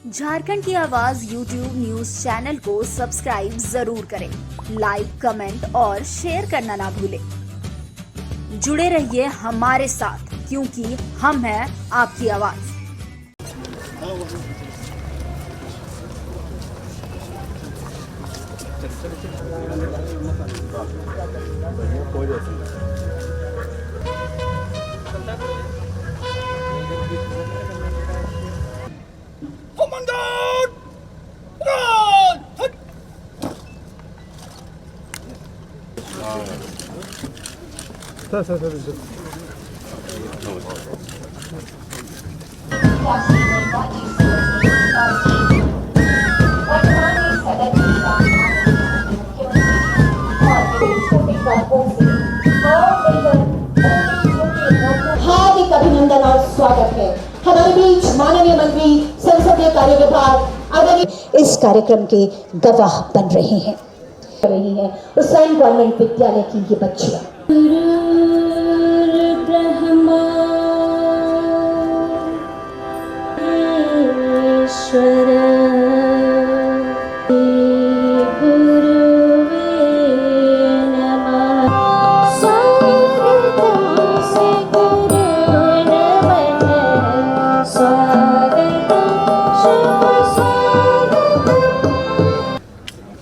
झारखंड की आवाज YouTube news channel को सब्सक्राइब जरूर करें, लाइक, कमेंट और शेयर करना ना भूलें। जुड़े रहिए हमारे साथ, क्योंकि हम हैं आपकी आवाज। हार्दिक अभिनंदन और स्वागत है। हमारे बीच माननीय मंत्री संसदीय कार्य विभाग आदरणीय इस कार्यक्रम के गवाह बन रहे हैं। हुसैन गवर्नमेंट विद्यालय की ये बच्चियां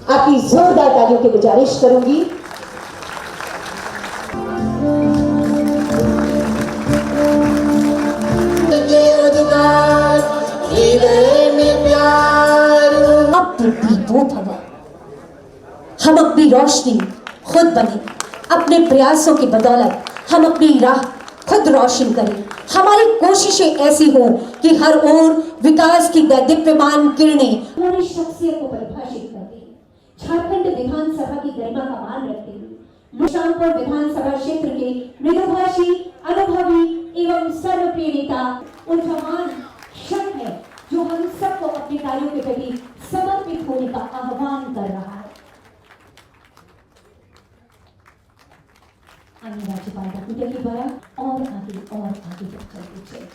आपकी जोरदार तालियों की गुजारिश करूंगी। हम अपनी रोशनी खुद बने, अपने प्रयासों की बदौलत हम अपनी राह खुद रोशन करें। हमारी कोशिशें ऐसी हों कि हर ओर विकास की दीप्यमान किरणें हमारी शख्सियत को परिभाषित करती हैं। झारखंड विधानसभा की गरिमा का मान रखते हुए शामपुर विधानसभा क्षेत्र के मृदुभाषी, अनुभवी एवं सर्वप्रिय नेता उन्नतमान क्षण है जो हम सबको अपने कार्यों के प्रति समर्पित होने का आह्वान कर रहा है। राज्यपाल डॉक्टर के द्वारा और आगे चलते चले।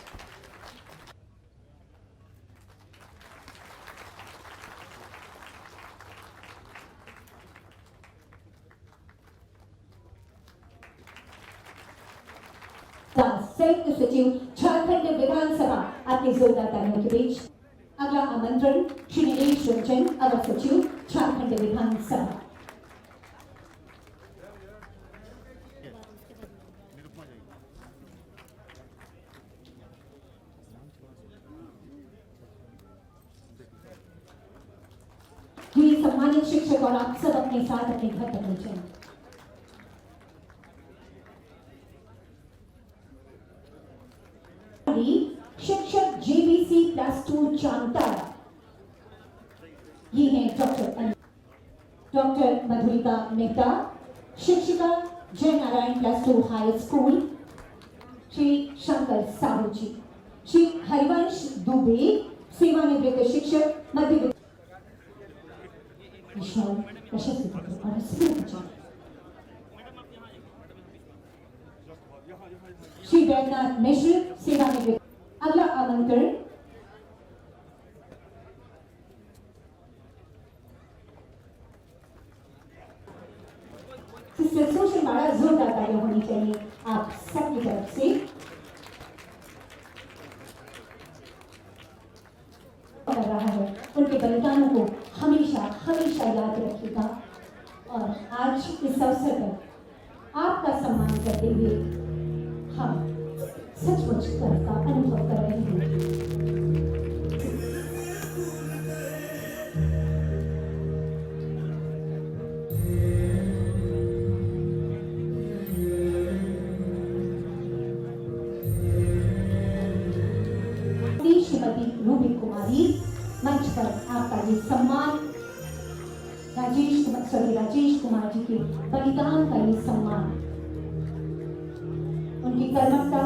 संयुक्त सचिव झारखंड विधानसभा आपके जोरदार तालियों के बीच। अगला आमंत्रण श्री नीलेश रंजन, अवर सचिव झारखंड विधानसभा। ये सम्मानित शिक्षक और आप सब अपने साथ अपने घर तक ले जाएं। शिक्षक जेबीसी +2 जामताड़ा, ये हैं डॉक्टर मधुरिका मेहता, शिक्षिका जय नारायण +2 हाई स्कूल, श्री शंकर साहू जी, श्री हरिवंश दुबे, सेवानिवृत्त शिक्षक मध्य प्रशस्ति पत्र और श्री वैद्यनाथ मिश्र, सेवानिवृत्त। अगला आमंत्रण सिस्टर सोशल माड़ा, जोरदार तालियां होनी चाहिए आप सबकी तरफ से। कर रहा है, उनके बलिदानों को हमेशा हमेशा याद रखिएगा। और आज इस अवसर पर आपका सम्मान करते हुए हम सचमुच गर्व का अनुभव कर रहे हैं। श्रीमती रूबी कुमारी, मंच पर आपका ये सम्मान, राजेश कुमार जी के बलिदान का ये सम्मान, उनकी कर्मठता,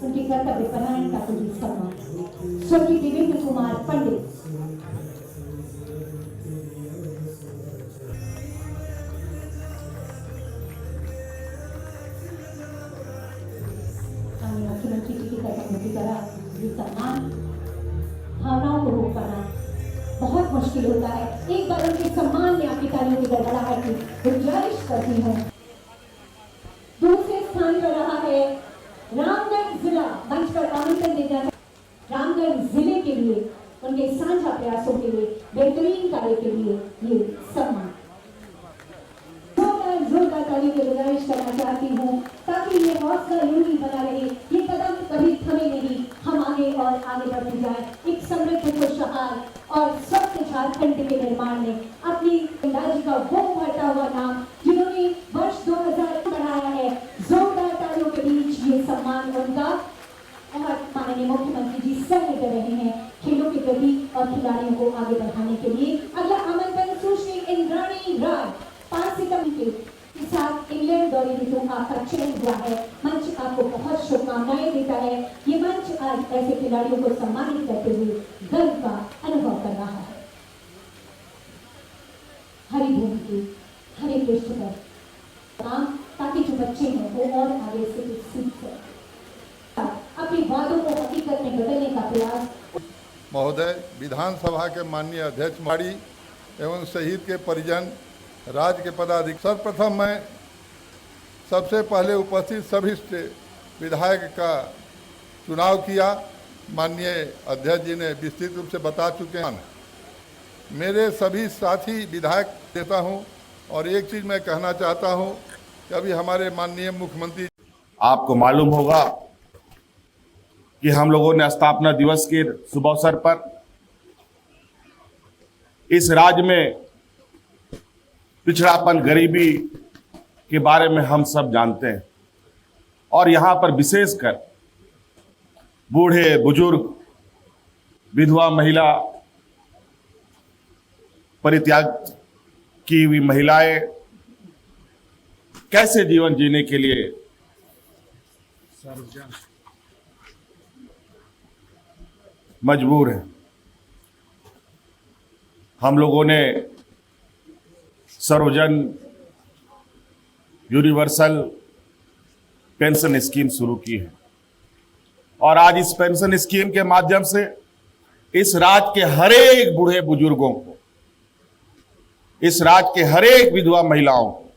उनकी कर्तव्य परायणता को ये सम्मान। स्वर्गीय देवेंद्र कुमार पंडित, मुख्यमंत्री जी की तरफ की तरह ये सम्मान भावनाओं को रोक पाना मुश्किल होता है। एक बार उनके सम्मान में आपकी तालियों की गड़गड़ाहट की गुजारिश करती हूँ। दूसरे स्थान पर रहा है रामगढ़ जिला, मंच पर आमंत्रण देना है रामगढ़ जिले के लिए उनके साझा प्रयासों के लिए, बेहतरीन कार्य के लिए ये सम्मान। जोरदार ताली की गुजारिश करना चाहती हूँ ताकि ये हौसला यूं ही बना रहे, ये कदम कभी थमे नहीं, हम आगे और आगे बढ़ते जाए। एक समृद्ध, खुशहाल और स्वस्थ झारखंड के निर्माण में अपनी राज्य का वो बढ़ता हुआ नाम जिन्होंने वर्ष 2000 बढ़ाया है, जोरदार तालियों के बीच ये सम्मान उनका। और माननीय मुख्यमंत्री जी सहयोग कर रहे हैं खेलों के प्रति और खिलाड़ियों को आगे बढ़ाने के लिए। अगला आमंत्रण सुश्री इंद्राणी राय 5 सितंबर के साथ इंग्लैंड दौरे हेतु आपका चयन हुआ है। मंच आपको बहुत शुभकामनाएं देता है। ये मंच आज ऐसे खिलाड़ियों को सम्मानित करते हुए गर्व का अनुभव कर रहा है। हरी भूमि के हरे पृष्ठ पर ताकि जो बच्चे हैं वो और आगे से कुछ सीख सकें, अपनी बातों को हकीकत में बदलने का प्रयास। महोदय, विधानसभा के माननीय अध्यक्ष माड़ी एवं शहीद के परिजन, राज्य के पदाधिकारी, सर्वप्रथम मैं सबसे पहले उपस्थित सभी विधायक का चुनाव किया। माननीय अध्यक्ष जी ने विस्तृत रूप से बता चुके हैं। मेरे सभी साथी विधायक देता हूं और एक चीज़ मैं कहना चाहता हूं कि अभी हमारे माननीय मुख्यमंत्री, आपको मालूम होगा कि हम लोगों ने स्थापना दिवस के शुभ अवसर पर इस राज्य में पिछड़ापन, गरीबी के बारे में हम सब जानते हैं और यहाँ पर विशेषकर बूढ़े, बुजुर्ग, विधवा महिला, परित्याग की हुई महिलाएं कैसे जीवन जीने के लिए मजबूर है। हम लोगों ने सर्वजन यूनिवर्सल पेंशन स्कीम शुरू की है और आज इस पेंशन स्कीम के माध्यम से इस राज्य के हर एक बूढ़े बुजुर्गों को, इस राज्य के हर एक विधवा महिलाओं को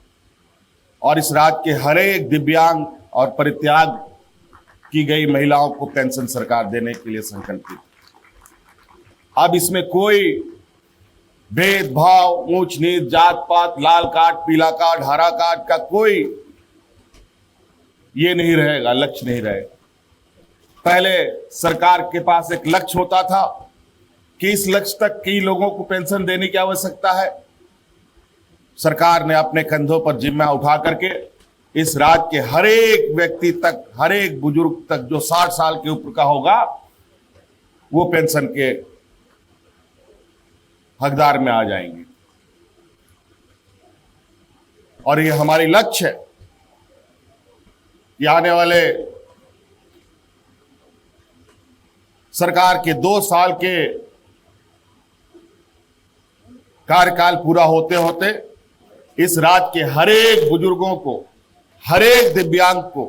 और इस राज्य के हर एक दिव्यांग और परित्याग की गई महिलाओं को पेंशन सरकार देने के लिए संकल्पित। अब इसमें कोई भेदभाव, ऊंच नीच, जात पात, लाल कार्ड, पीला कार्ड, हरा कार्ड का कोई ये नहीं रहेगा, लक्ष्य नहीं रहेगा। पहले सरकार के पास एक लक्ष्य होता था कि इस लक्ष्य तक कई लोगों को पेंशन देने की आवश्यकता है। सरकार ने अपने कंधों पर जिम्मा उठा करके इस राज्य के हर एक व्यक्ति तक, हर एक बुजुर्ग तक जो 60 साल के ऊपर का होगा वो पेंशन के हकदार में आ जाएंगे। और ये हमारी लक्ष्य है कि आने वाले सरकार के 2 साल के कार्यकाल पूरा होते होते इस राज्य के हर एक बुजुर्गों को, हर एक दिव्यांग को,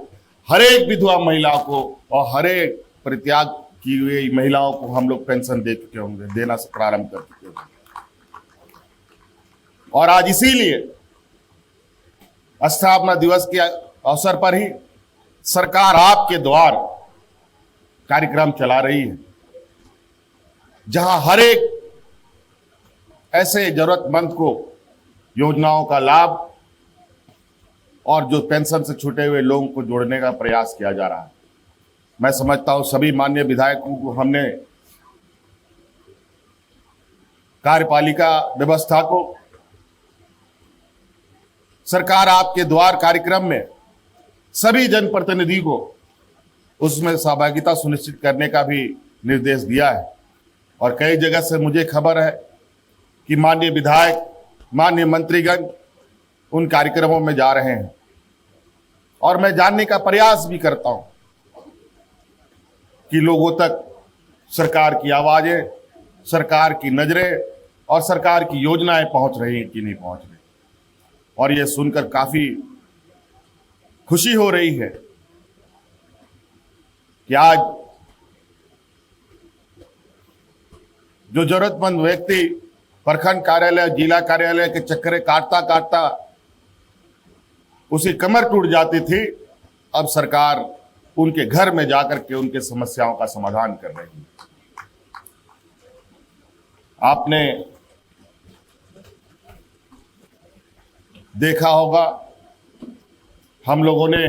हर एक विधवा महिला को और हर एक परित्याग की हुई महिलाओं को हम लोग पेंशन दे चुके होंगे, देना से प्रारंभ कर चुके होंगे। और आज इसीलिए स्थापना दिवस के अवसर पर ही सरकार आपके द्वार कार्यक्रम चला रही है, जहां हर एक ऐसे जरूरतमंद को योजनाओं का लाभ और जो पेंशन से छूटे हुए लोगों को जोड़ने का प्रयास किया जा रहा है। मैं समझता हूं सभी माननीय विधायकों को हमने कार्यपालिका व्यवस्था को सरकार आपके द्वार कार्यक्रम में सभी जनप्रतिनिधि को उसमें सहभागिता सुनिश्चित करने का भी निर्देश दिया है। और कई जगह से मुझे खबर है कि माननीय विधायक, माननीय मंत्रीगण उन कार्यक्रमों में जा रहे हैं और मैं जानने का प्रयास भी करता हूं कि लोगों तक सरकार की आवाजें, सरकार की नजरें और सरकार की योजनाएं पहुंच रही हैं कि नहीं पहुंच रही। और यह सुनकर काफी खुशी हो रही है कि आज जो जरूरतमंद व्यक्ति प्रखंड कार्यालय, जिला कार्यालय के चक्करे काटता काटता उसकी कमर टूट जाती थी। अब सरकार उनके घर में जाकर के उनके समस्याओं का समाधान कर रही है। आपने देखा होगा, हम लोगों ने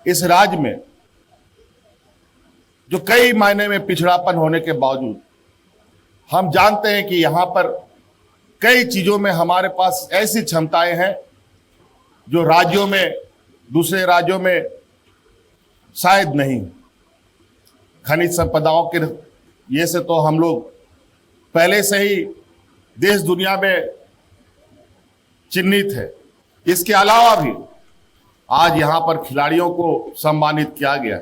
इस राज्य में जो कई मायने में पिछड़ापन होने के बावजूद हम जानते हैं कि यहां पर कई चीजों में हमारे पास ऐसी क्षमताएं हैं जो राज्यों में, दूसरे राज्यों में शायद नहीं। खनिज संपदाओं के ये से तो हम लोग पहले से ही देश दुनिया में चिन्हित है। इसके अलावा भी आज यहां पर खिलाड़ियों को सम्मानित किया गया।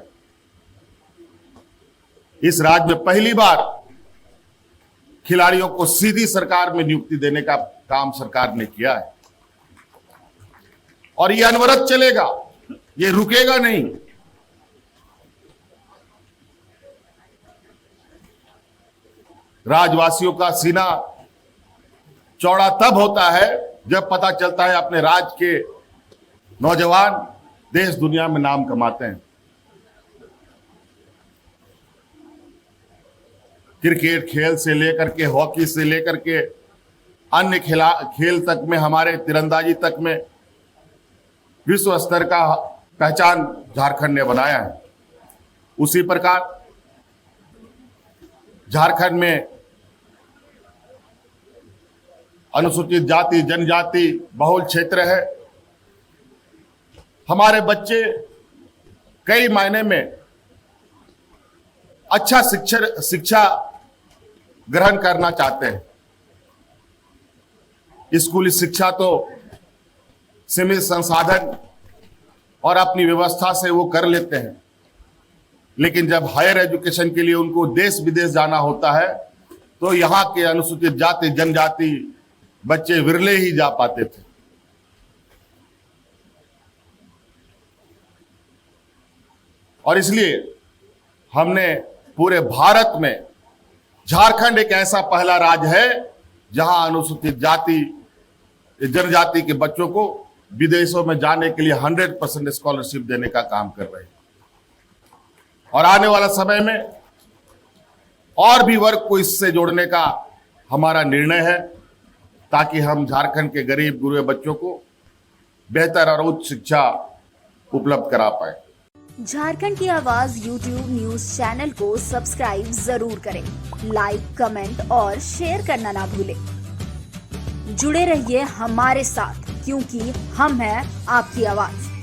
इस राज्य में पहली बार खिलाड़ियों को सीधी सरकार में नियुक्ति देने का काम सरकार ने किया है और ये अनवरत चलेगा, ये रुकेगा नहीं। राज्यवासियों का सीना चौड़ा तब होता है जब पता चलता है अपने राज्य के नौजवान देश दुनिया में नाम कमाते हैं। क्रिकेट खेल से लेकर के, हॉकी से लेकर के अन्य खेल तक में, हमारे तीरंदाजी तक में विश्व स्तर का पहचान झारखंड ने बनाया है। उसी प्रकार झारखंड में अनुसूचित जाति जनजाति बहुल क्षेत्र है। हमारे बच्चे कई मायने में अच्छा शिक्षा ग्रहण करना चाहते हैं। स्कूली शिक्षा तो सीमित संसाधन और अपनी व्यवस्था से वो कर लेते हैं, लेकिन जब हायर एजुकेशन के लिए उनको देश विदेश जाना होता है तो यहाँ के अनुसूचित जाति जनजाति बच्चे विरले ही जा पाते थे। और इसलिए हमने पूरे भारत में, झारखंड एक ऐसा पहला राज्य है जहां अनुसूचित जाति जनजाति के बच्चों को विदेशों में जाने के लिए 100% स्कॉलरशिप देने का काम कर रहे हैं। और आने वाला समय में और भी वर्ग को इससे जोड़ने का हमारा निर्णय है, ताकि हम झारखंड के गरीब गुरबे बच्चों को बेहतर और उच्च शिक्षा उपलब्ध करा पाए। झारखंड की आवाज YouTube न्यूज चैनल को सब्सक्राइब जरूर करें। लाइक, कमेंट और शेयर करना ना भूलें। जुड़े रहिए हमारे साथ, क्योंकि हम हैं आपकी आवाज।